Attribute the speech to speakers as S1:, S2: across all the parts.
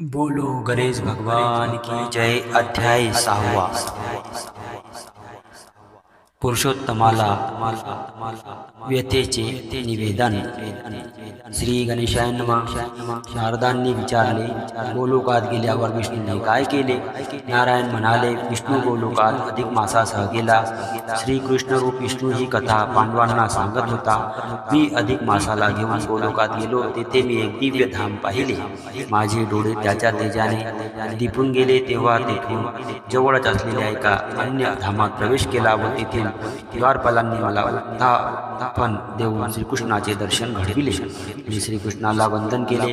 S1: बोलो गणेश भगवान की जय। अध्याय 6। पुरुषोत्तमाला व्यथेचे निवेदन। श्री गणेशाय नमः। नारदांनी विचारले, गोलोकात गेल्यावर विष्णूने काय केले? नारायण म्हणाले, विष्णू गोलोकात अधिक मासासह गेला. श्रीकृष्ण रूप विष्णू ही कथा पांडवांना सांगत होता. मी अधिक मासाला घेऊन गोलोकात गेलो. तेथे मी एक दिव्य धाम पाहिले. माझे डोळे त्याच्या तेजाने दिपून गेले. तेव्हा तेथून जवळच असलेल्या एका अन्य धामात प्रवेश केला व तेथील द्वारपालांनी मला उत्थापन देऊन श्रीकृष्णाचे दर्शन घडविले. मी श्रीकृष्णाला वंदन केले.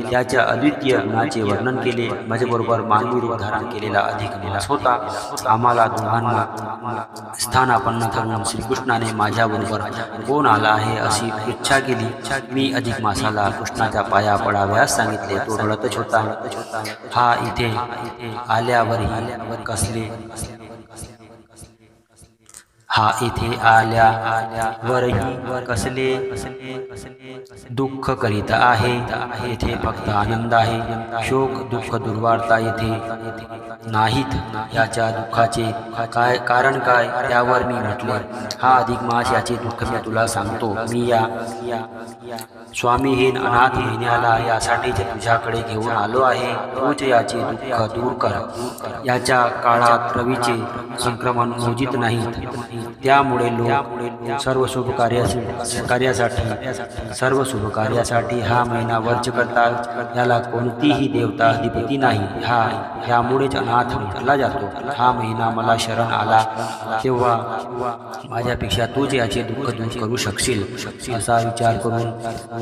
S1: त्याच्या अद्वितीय गुणाचे वर्णन केले. माझ्याबरोबर मानवी रूप धारण केलेला अधिक मास होता. आम्हाला दोघांना स्थानापन्न करून श्रीकृष्णाने माझ्याबरोबर कोण आला आहे अशी इच्छा केली. मी अधिक मासाला कृष्णाच्या पाया पडाव्यास सांगितले. तो रडतच होता. हा इथे आल्यावरही कसले दुःख करीत आहे? येथे फक्त आनंद आहे. शोक दुःख दुर्वार्ता येथे नाहीत. याच्या दुःखाचे कारण काय? त्यावर मी म्हटले, हा अधिक मास, याचे दुःख मी तुला सांगतो. मी या स्वामीहीन अनाथ महिन्याला यासाठीच तुझ्याकडे घेऊन आलो आहे. तूच याचे दुःख दूर कर. याच्या काळात रवीचे संक्रमण मोजित नाहीत. त्यामुळे लोक सर्व शुभ कार्यासाठी हा महिना वर्ज करतात. याला कोणतीही देवता अधिपती नाही. ह्यामुळेच अनाथ म्हटला जातो. हा महिना मला शरण आला तेव्हा माझ्यापेक्षा तूच याचे दुःख दूर करू शकशील असा विचार करून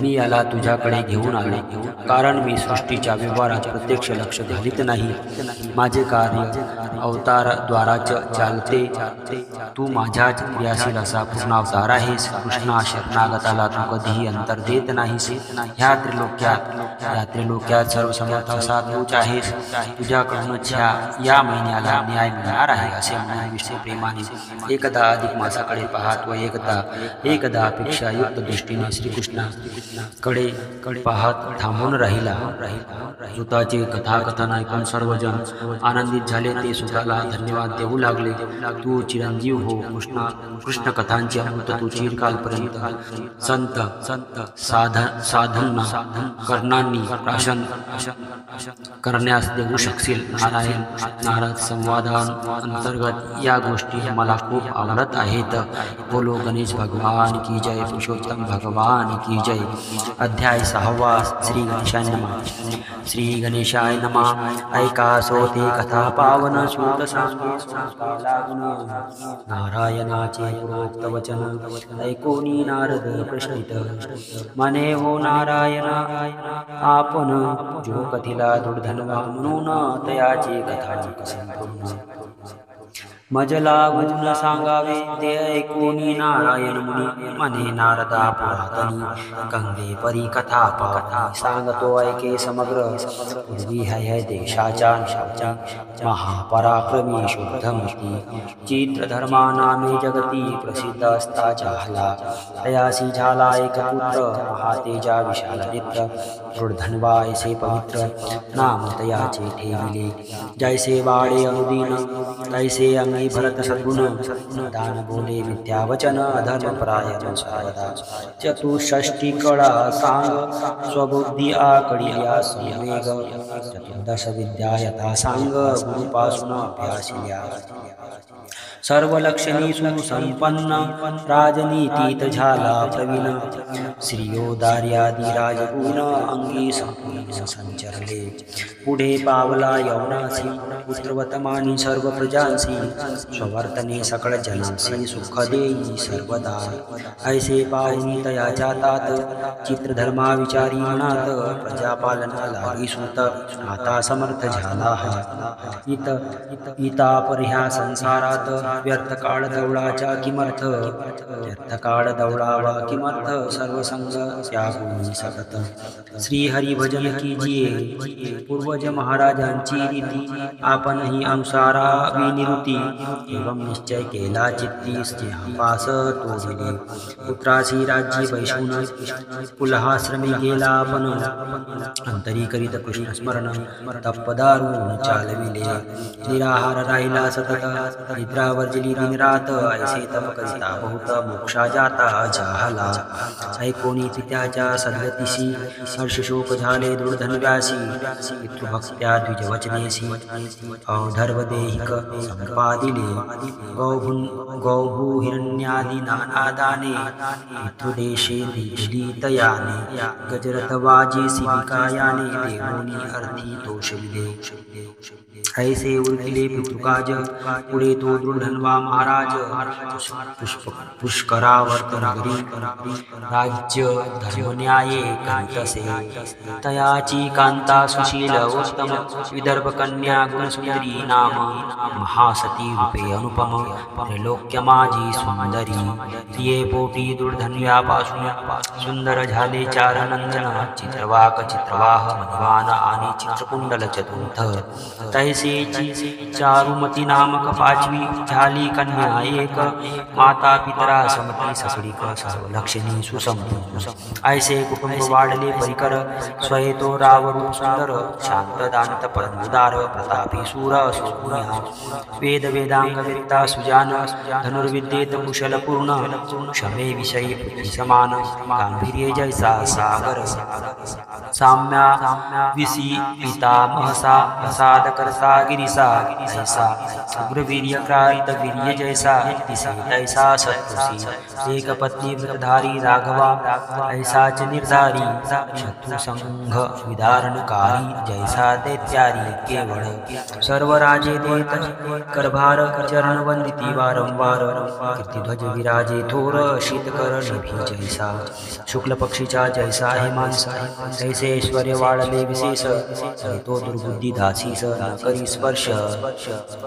S1: मी याला तुझ्याकडे घेऊन आलो. कारण मी सृष्टीच्या व्यवहारात प्रत्यक्ष लक्ष घालीत नाही. माझे कार्य अवतारद्वाराच चालते. तू माझ्याच क्रियाशील असा पूर्ण अवतार आहेस. कृष्णा शरणागताला तू कधीही अंतर देत नाहीस. ह्या त्रिलोक्यात सर्वसमर्थ असा तूच आहेस. तुझ्याकडूनच या महिन्याला न्याय मिळणार आहे असे म्हणून विष्णू प्रेमाने एकदा अधिक मासाकडे पाहत व एकदा अपेक्षायुक्त दृष्टीने श्रीकृष्णाकडे पाहत थांबून राहिला. ऋताचे कथाकथन ऐकून सर्वजण आनंदित झाले. ते सुताला धन्यवाद देऊ लागले. तू चिरंजीव हो. कृष्ण कथांचे अमृत तू चिरकालपर्यंत संत साधना कर्णांनी प्राशन करण्यास देऊ शकशील. नारद संवादांतर्गत या गोष्टी मला खूप आवडत आहेत. बोलो गणेश भगवान की जय. पुरुषोत्तम भगवान की जय. अध्याय 6. श्री गणेशाय नमः. श्री गणेशाय नमः. ऐकासो ते कथा पावन सूत सांगे. नारायणाचे प्रोक्त वचन ऐकोनी नारद प्रश्नित. म्हणे, हो नारायणा, आपण जो कथिला दुर्धनवा म्हणून तयाची कथा संपूर्ण मज लागून सांगावे. ते ऐकोनी नारायण मुनी म्हणे, नारदा पुरातनी गंगे परी कथा पावनी. सांगतो ऐके समग्र पूर्वी हय देशाच्या महापराक्रमी शुद्धमती. चित्रधर्मा नामे जगती प्रसिद्ध असता झाला. तयासी झाला एक पुत्र महातेजा विशाल नेत्र. दृढधन्वा ऐसे पवित्र नाम तयाचे ठेविले. जैसे बाळे अनुदीन तैसे अंगी भरत सद्गुण. दान बोले मिथ्यावचन धर्मपरायण सर्वदा. चतुष्षष्टी कळा सांग स्वबुद्धी आकडिया संवेग. चतुर्दश विद्या यथा सांग गुरुपासून अभ्यासिल्या. सर्व लक्षणी सुसंपन्न राजनीतीत झाला प्रवीण. श्रियोदार्यादी राजगुण अंगी संपूर्ण संचरले. पुढे पावला यवनासी पुत्रवतमानी सर्व प्रजांसी. स्ववर्तने सकळ जनांसी सुख देई सर्वदा. ऐसे पाहुनी तयाच्या तात चित्रधर्मा विचारी मनात. प्रजापालना लागी सुत आता समर्थ झाला हा. इता पर्ह्या संसारात व्यर्थ काळ दौडाचा किमर्थ. व्यर्थ काळ दौडावा किमर्थ सर्व संग त्यागून सकत. श्री ते हरी भजन कीजिए पूर्वज महाराजांची रीती आपणही अनुसारावी निवृत्ती एवं निश्चय केला चित्ती स्नेहापास तोडिले पुत्रासी राज्य वैशून पुलहाश्रमी गेला आपण अंतरी करीत कृष्ण स्मरण तपदारून चालविले निराहार राहिला सतत निद्रा वर्जली दिनरात ऐसे तप करिता बहुत मोक्षा जाता झाला ऐकोनी पित्याच्या सद्गतीशी हर्षशोक झाले दृढधन्व्यासी पितृभक्त्या द्विजवचनेसी औधर्वदेहिक संपादिले गौभू हिरण्यादि नानादाने पितृदेशे दिलितयाने गजरथवाजी शिबिकायाने देवोनी अर्थी तोषविले ऐसे उरकिले पितृकाज पुढे तो दृढधन्वा महाराज पुष्करावर्त नगरी राज्य धर्मन्याये कांतसे तयाची कांता सुशील उत्तम विदर्भ कन्या गुणसुंदरी नाम महासती रूपे अनुपम त्रैलोक्यमाजी सुंदरी तिये पोटी दृढधन्यापासून सुंदर झाले चार नंदन चित्रवाक चित्रवाह मधवान आणि चित्रकुंडल चतुर्थ तैसेची चारुमती नामक पाचवी झाली कन्या एक माता पितरा समती ससडीक सर्व लक्षणी सुसंपन्न ऐसे कुटुंब वाढले परिकर स्वयतो रावरूप सुंदर शांत दांत परमुदार प्रतापी सूर सोपुण्या वेद वेदांग विद्या सुजान धनुर्विद्येत कुशल पूर्ण क्षमे विषयी पृथ्वी समान गांभीर्य जैसा सागर साम्या विसी पितामहसा प्रसाद करता गिरिसा ऐसा उग्रवीर्य क्रांत वीर्य जैसा दिसे तैसा सत्पुरुषी एक पत्नी व्रतधारी राघवा ऐसाच निर्धारी शत्रु संघ विदारणकारी जैसा दैत्यारी केवळ सर्व राजे देत करभार चरण वंदिती वारंवार कीर्तिध्वज विराजे थोर शीतकर निभी जैसा शुक्ल पक्षीचा जैसा हे मानस तैसे ऐश्वर्य वाढले विशेष तो दुर्बुद्धी दासीस न करी स्पर्श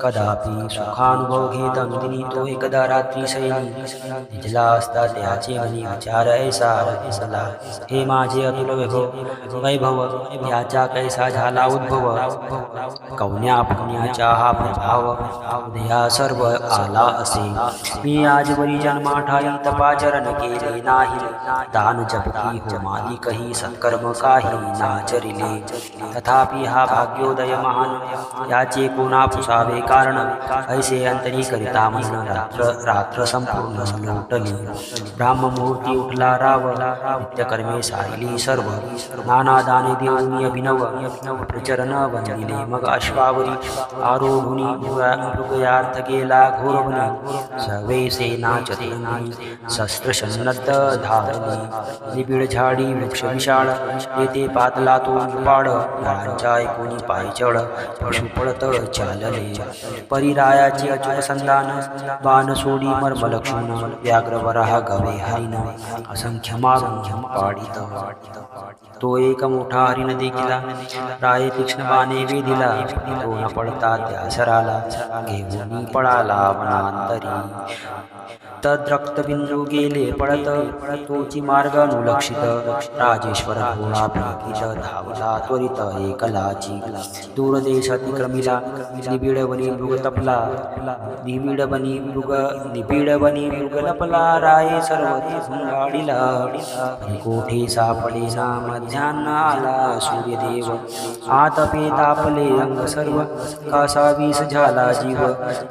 S1: कदापि सुखानुभव घेत अनुदिनी तो एकदा रात्री शयनी निजला असता त्याचे मनी विचार ऐसा रसला हे माझे अतुल वैभव याचा कैसा झाला उद्भव कौन्या पुण्याचा हा प्रभाव उदया सर्व आला असे मी आजवरी जन्मा ठाई तपाचरण केले नाही दान जपती होमादी कही सत्कर्म काही नाचरिले तथापि हा भाग्योदय महान याचे कोणा पुसावे कारण ऐसे अंतरी करिता मन रात्र संपूर्ण लोटली ब्राह्ममुहूर्ती उठला रावला नित्यकर्मे सारिली सर्व नाना दाने देऊनी अभिनव प्रचरण वंदिले मग अश्वावरी आरोढुनी मृगयार्थ गेला घोरवनी सर्वे सेना चतुर्णी शस्त्रसन्नद्ध धारली निबिड झाडी वृक्ष विशाळ तेथे पातला तो पाड झाडांच्या ऐकोनी पायचळ पशु पळत चालले परिरायाची अचूक संधान बाण सोडी मर्मलक्षण व्याघ्र वराह गवे हरिण असंख्य मारून पाडित तो एक मोठा हरिण देखिला राये तीक्ष्ण बाणे वेधिला तो न पडता त्या सराला घेऊन पळाला वनांतरी तद्रक्तबिंदू गेले पळत तोची मार्ग अनुलक्षित राजेश्वर भोळा भीतीत धावला त्वरित एकलाची दूरदेश अतिक्रमिला निबिडवनी मृग तपला निबिडवनी मृग लपला राये सर्व गाडीला कोठे सापडे ना मध्यान्न आला सूर्यदेव आतपे तापले अंग सर्व कासा विष झाला जीव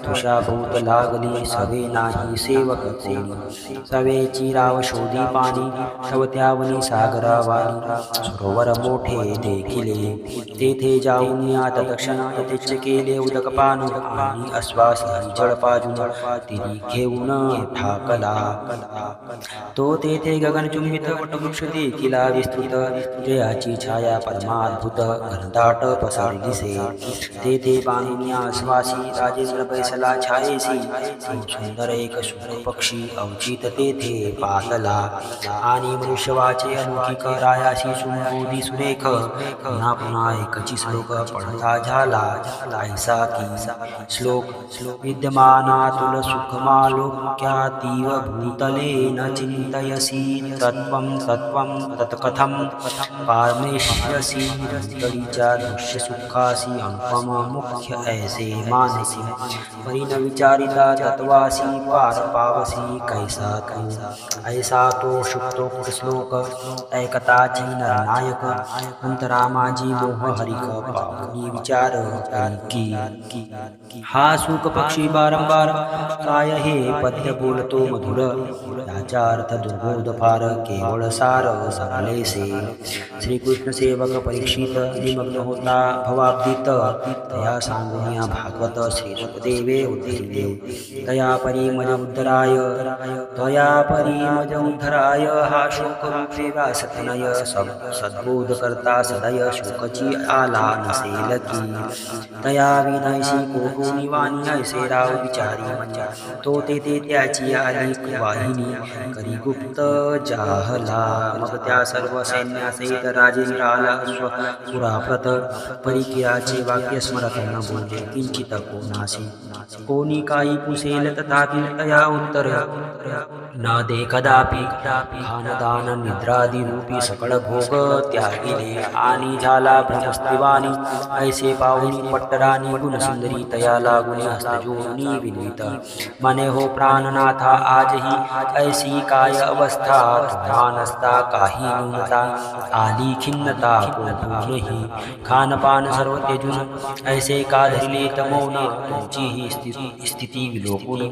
S1: तुषाभूत लागली सवे नाही सेवक कोणी सवेची राव शोधी पाणी तवत्यावनी सागरावानी सरोवर मोठे देखिले तेथे जाऊन आता दक्षिण यथेच्छ केले उदकपान आणि अश्वास जळपाजून तिरी घेऊन ठाकला तो तेथे गगनचुंबित वटवृक्ष देखिला विस्तृत जयाची छाया परमाद्भुत घनदाट पसरली दिसे तेथे बांधून आश्वासी राजेंद्र बैसला छायेसी सुंदर एक शुभ पक्षी अवचित तेथे पातला आणि मनुष्यवाचे अलौकिक रायाशी सुंबोधी सुरेख पुन्हा पुन्हा एकची श्लोक पडता झाला ऐसा की श्लोक विद्यमानातुल सुखमालोक्यातीव भूतले न चिंतयसी तत्त्वं तत्कथं पारमेश्यसी तडीच्या दृश्य सुखासी अनुपम मुख्य ऐसे मानसी परी न विचारिता तत्वासी पार पावसी कैसा तू ऐसा तो शुक्तोक्त श्लोक ऐकताची नरनायक अंतरा माझी मोह हरिक पावनी विचार की हा सुख पक्षी बारंबार काय हे पद्य बोलतो मधुर याचा अर्थ दुर्बोध फार केवळ सार सरलेसे श्रीकृष्ण सेवक परीक्षित निमग्न होता भवाब्दीत तया सांगुनिया भागवत श्री सुखदेवे उद्धरिले तया परिमज उद्धराय हा शोकरूपे व्यासतनय सद्बोध करता सदय शोकची आला नसेल की तया विनयशी कोकोनी वाणी ऐसे राव विचारी म्हणजे तो तेथे त्याची आली वाहिनी करी गुप्त जाहला मग त्या सर्व सैन्यासहित राजेंद्राला पुराप्रत परिकियाचे वाक्य स्मरत न बोलले किंचित कोणाशी कोणी काही पुसेल तथापि तया उत्तर न दे कदापि खानदान निद्रादी रूपी सकळ भोग त्यागिले आणि झाला भ्रमस्तिवानी ऐसे पाहुणी पट्टरानी गुणसुंदरी तया लागुनी हस्तजोनी विनीत मने हो प्राणनाथा आजही ऐसी काय अवस्था नसता काही न्यूनता आली खिन्नता कोणही खानपान सर्व त्यजून ऐसे का धरिले तमौन तुमची ही स्थिती विलोकून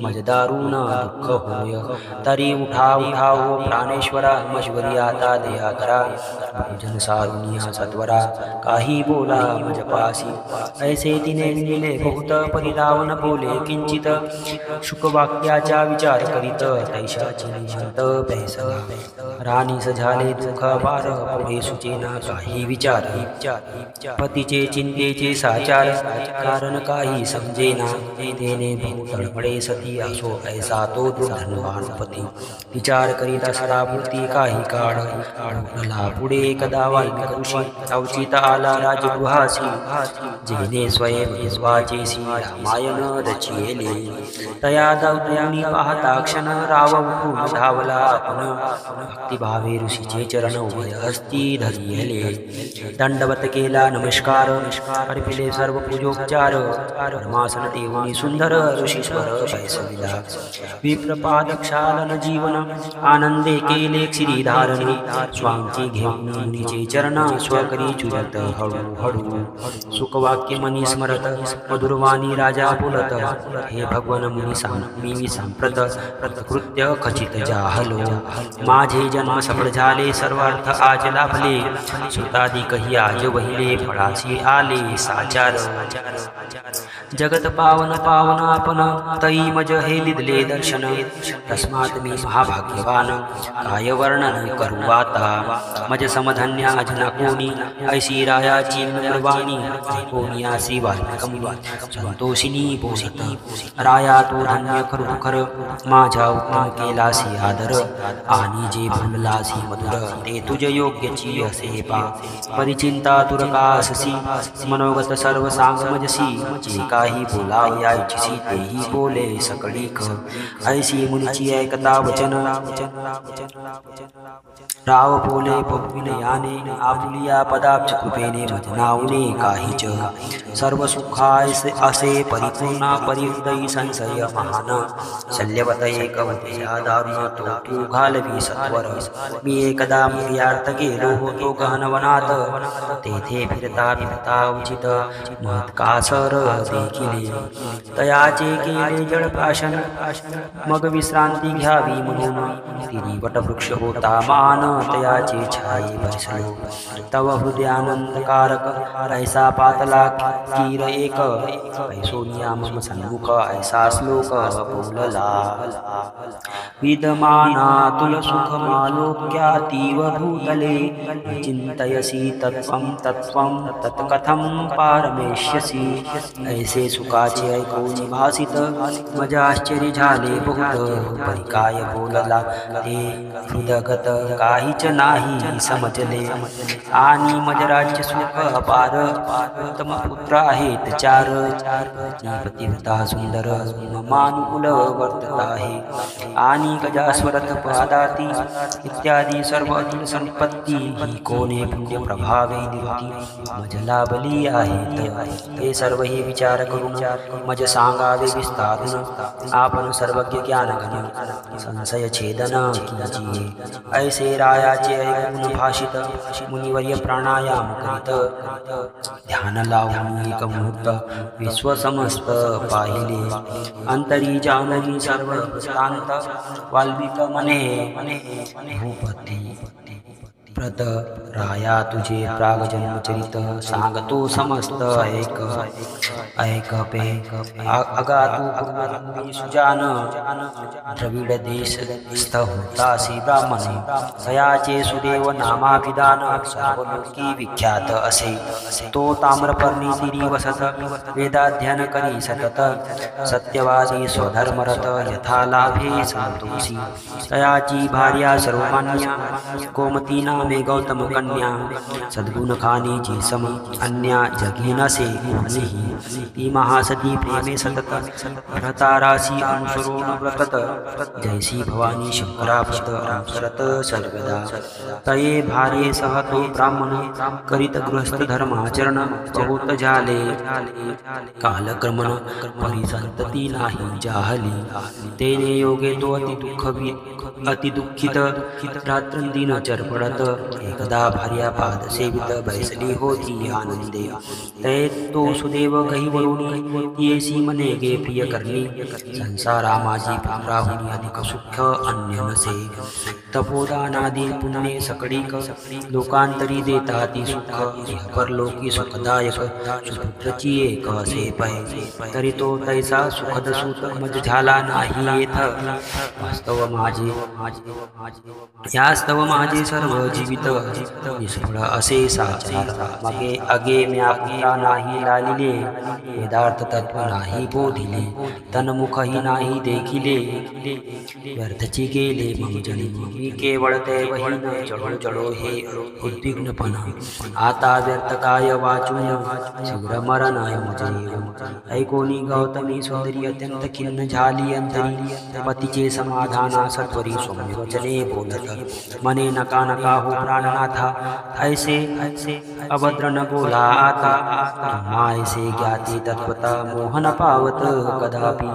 S1: मजदारून दुःख होय तरी उठा हो प्राणेश्वरा मश्वरी आता दया करा भोजन सारुनिया सत्वरा काही बोला मजपासी ऐसे तिने विनिले बहुत परिधावन बोले किंचित शुकवाक्याचा विचार करीत तैशाची निशांत पैसला राणीस झाले दुःख पार पुढे सुचेना काही विचार पतीचे चिंतेचे साचार कारण काही समजेना तेने तळमळे सती असो ऐसा तो दुर्धनवान पती विचार करीत सरापुरती काही काळ उरला पुढे कदा वाल्मिक ऋषी अवचित आला राजगृहासी जेने स्वयं विश्वाचेसी रामायण रचिले तया दौनी पाहता क्षण राव उठून धावला आपण भक्तिभावे ऋषीचे चरण उभय हस्ती धरिले दंडवत केला नमस्कार अर्पिले सर्व पूजोपचार परमासन देवनी सुंदर ऋषीश्वर बैसविला विप्रपाद क्षालन जीवन आनंदे केले क्षिरीधारणे स्वांची घेऊन मुनीचे चरण स्वकरी चुरत हळूहळू सुखवाक्य मनी स्मरत मधुरवाणी राजा बोलत हे भगवन मी सांप्रत कृत्य खचित जाहलो माझे जन्म सफळ झाले सर्वार्थ आज लाभले सुतादी कही आज वहिले फळाशी आले साचार जगत पावन आपण तई मज हे लिदले दर्शन तस्मात मी महाभाग्यवान काय वर्णन करू आता मज समधन्या अजना कोणी ऐशी रायाची नम्रवाणी कोणीयासी वाल्मिकम संतोषिनी बोलत राया तो धन्य खर माझ्या उत्तम केलासी आदर आणि जे बोललासी मधुर ते तुझ योग्यची असे पा परिचिंता तुरकाससी मनोगत सर्व सांगमजसी जे काही बोलाया इच्छिसी तेही बोले सकळीक ऐसी मुनीची ऐकता वचन राव बोले पविनयाने आपुलिया पदाब्ज कृपेने मजनावने काहीच सर्व सुखाय असे परिपूर्ण परिहृदयी संशय महान शल्यवत एकवतया दारुण तो तू घालवी सत्वर मी एकदा मुर्यार्थ गेलो होतो गहनवनात तेथे फिरता उचित महत्कासर देखिले तयाचे केले जळप्राशन मग विश्रांती घ्यावी म्हणून तिरी वटवृक्ष होता मान तयाचे छाये बसलो तव हृदयानंदकारक ऐसा पातला कीर एक ऐसोनिया मम सन्मुख ऐसा श्लोक बोलला विद्यमाना तुल सुखमालोक्यातीव भूतले चिंतयसी तत्वं तत्कथं पारमेष्यसी ऐसे सुखाचे ऐकून भासित मज आश्चर्य झाले बहुत परिकाय बोलला ते हृदगत काहीच नाही समजले आणि मज राज्य सुख अपार उत्तम पुत्र आहेत चार पतिव्रता सुंदर मानुकुल वर्तत आहे आणि गजास्वरथ पादाती इत्यादी सर्व अतुल संपत्ती ही कोणे पुण्य प्रभावे निवृत्ती मज लाभली आहेत हे सर्वही विचार करून मज सांगावे विस्तारून आपण सर्वज्ञ ज्ञानघन संशय छेदन कीजिए ऐसे रायाचे ऐकून भाषित मुनिवर्य प्राणायाम करीत ध्यान लावून एक मुहूर्त विश्व समस्त पाहिले अंतरी जाणून सर्व वृत्तांत वाल्मिक मने भूपती प्रत राया तुझे प्रागजन्मचरित सांगतो समस्त ऐक पे अगातू सुजान द्रविड देश स्थ होतासी ब्राह्मणे तयाचे सुदेव नामाभिधान सर्वलोकी विख्यात असे तो ताम्रपर्णी तिरी वसत वेदाध्ययन करी सतत सत्यवादी स्वधर्मरत यथा लाभे संतोषी तयाची भार्या सर्वमान्या गोमती नामे गौतम कन्या सद्गुण खानीची सम अन्या जगी नसे कोणीही ती महासती प्रेमे सतत भरतारासी अनुसरून व्रतत जैसी भवानी शंकरापत अनुसरत सर्वदा तये भारे सह तो ब्राह्मण करीत गृहस्थ धर्माचरण बहुत झाले कालक्रमण परिसंतती नाही जाहली तेने योगे तो अति दुःखित रात्रंदिन चरपडत एकदा भार्या पाद सेवित बैसली होती आनंदे ते तो सुदेव गहिवरुणी येसी मने गे प्रिय करणी संसारा माझी पुत्राहुनी अधिक सुख अन्य नसे तपोदानादी पुण्ये सकडिक लोकांतरी देता ती सुख परलोकी सुखदायक सुपुत्रची एक असे पै तरी तो तैसा सुखद सूत मज झाला नाही येथ यास्तव माझे सर्व जीवित निष्फळ असे साचार मगे अगे म्या पुत्रा नाही लालिले वेदार्थ तत्व नाही बोधिले तनमुखही नाही देखिले व्यर्थची गेले मग जन्म मी केवळ दैवहीन चढो चढो हे उद्विग्नपणा आता व्यर्थ काय वाचून शीघ्र मरण मुझे ऐकोनी गौतमी सुंदरी अत्यंत खिन्न झाली अंतरी पतीचे समाधाना सत्वरी सौम्य वचने बोलत मने नका नका हो प्राणनाथा ऐसे अभद्र न बोला आता ऐसे ज्ञाती तत्वता मोहन पावत कदापि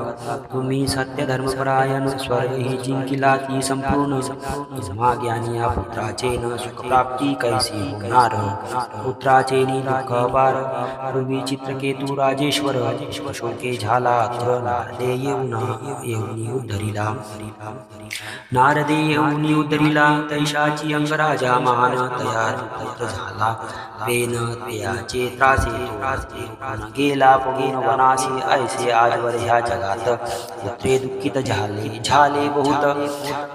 S1: तुम्ही सत्य धर्मपरायण स्वर्ग ही जिंकिला ती संपूर्ण जमा ज्ञानी या पुत्राचे न सुखप्राप्ती कैसी होणार पुत्राचे नि दुःख अपार पूर्वी चित्रकेतू राजेश्वर शोके झाला तर नारदे येऊनी उद्धरिला तैशाची अंगराजा महान तयार पुत्र झाला वेन त्याचे त्रासे गेला पडून वनासी ऐसे आजवर ह्या जगात पुत्रे दुःखित झाले बहुत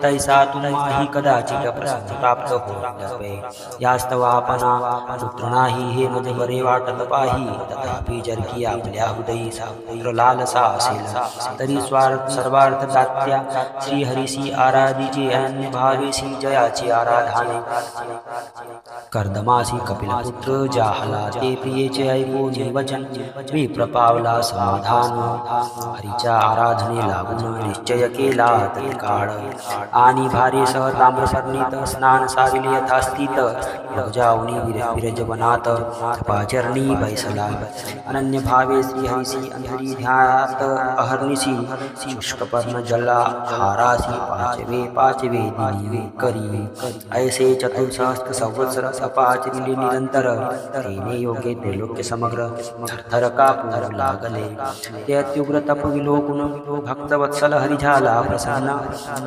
S1: तैसा तुम्हाही कदाचित प्राप्त होईल यास्तवापना पुत्र नाही हे मज बरे वाटत पाही तथापि जर की आपल्या हृदयी पुत्र लालसा असेल तरी सर्वार्थ दात्या श्रीहरीसी आराधीचे अन्य भावेसी जयाची आराधने कर्दमासी कपिलपुत्र जाहला ते प्रियेचे ऐकून वचन विप्रपावला समाधान हरीच्या आराधने लागून निश्चय केला तत्काळ आणि भारेसह ताम्रपर्णीत स्नान साविले यथास्थित जाऊनी विरजवनात पाचरणी बैसला अनन्य भावे श्रीहरीसी अंधरी ध्यात अहर्निशी शुष्कपर्ण जला हारासी पाचवे दिनी करी ऐसे चतुर्सहस्त्र संवत्सर सपाचरिले निरंतर तेने योगे त्रैलोक्य समग्र थरथर कापू लागले ते अत्युग्र तप विलोकुन भक्तवत्सल हरी झाला प्रसन्न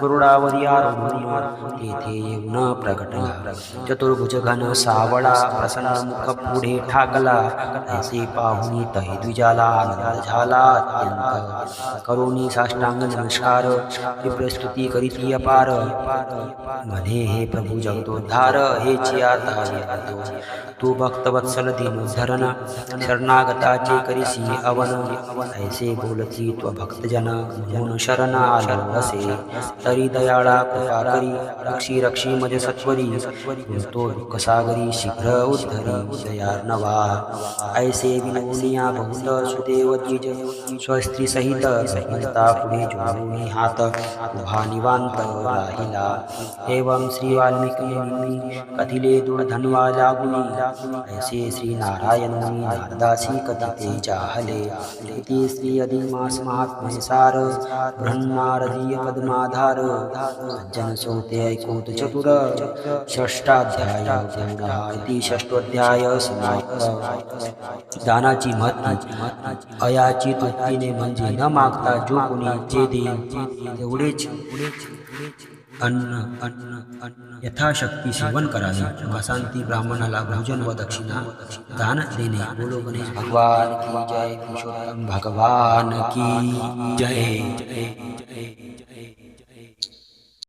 S1: गरुडावरी आरोहून तेथे येऊन प्रगटला चतुर्भुज घन सावळा प्रसन्न मुख पुढे ठाकला ऐसे पाहुनी तहे द्विजाला आनंद झाला अत्यंत करुणी साष्टांग नमस्कार विप्रस्तुती करीती अपार म्हणे हे प्रभु जगदोद्धार हेची आता येतो तू भक्तवत्सल दीनोद्धरण शरणागताचे करिसी अवन ऐसे बोलती त्व भक्तजन म्हणून शरण आलो असे तरी दयाळा कृपा करी रक्षी मज सत्वरी तो दुःख भवसागरी शीघ्र उद्धरी दयार्णवा ऐसे विनोनिया बहुत सुदेव द्विज स्वस्त्री सहित समजता पुढे जोडून हात उभा निवांत राहिला एवं श्री वाल्मिकी कथिले दुर्धन्वा लागुनी ऐसे श्री नारायणोनी नारदासी कथिते जाहले इति श्री अधिमास महात्म्ये सार ब्रह्मारदीय पद्माधार सज्जन सोते ऐकोत चतुर षष्ठाध्याय पूर्ण इति षष्ठोध्याय समाप्त। दानाची महत्त्व अयाची तृप्तीने म्हणजे न मागता जो कोणी जे देईल तेवढेच अन्न यथाशक्ती सेवन करावे। मासांती ब्राह्मणाला भोजन व दक्षिणा दान देणे। बोलो गणेश भगवान की जय। पुरुषोत्तम भगवान की जय।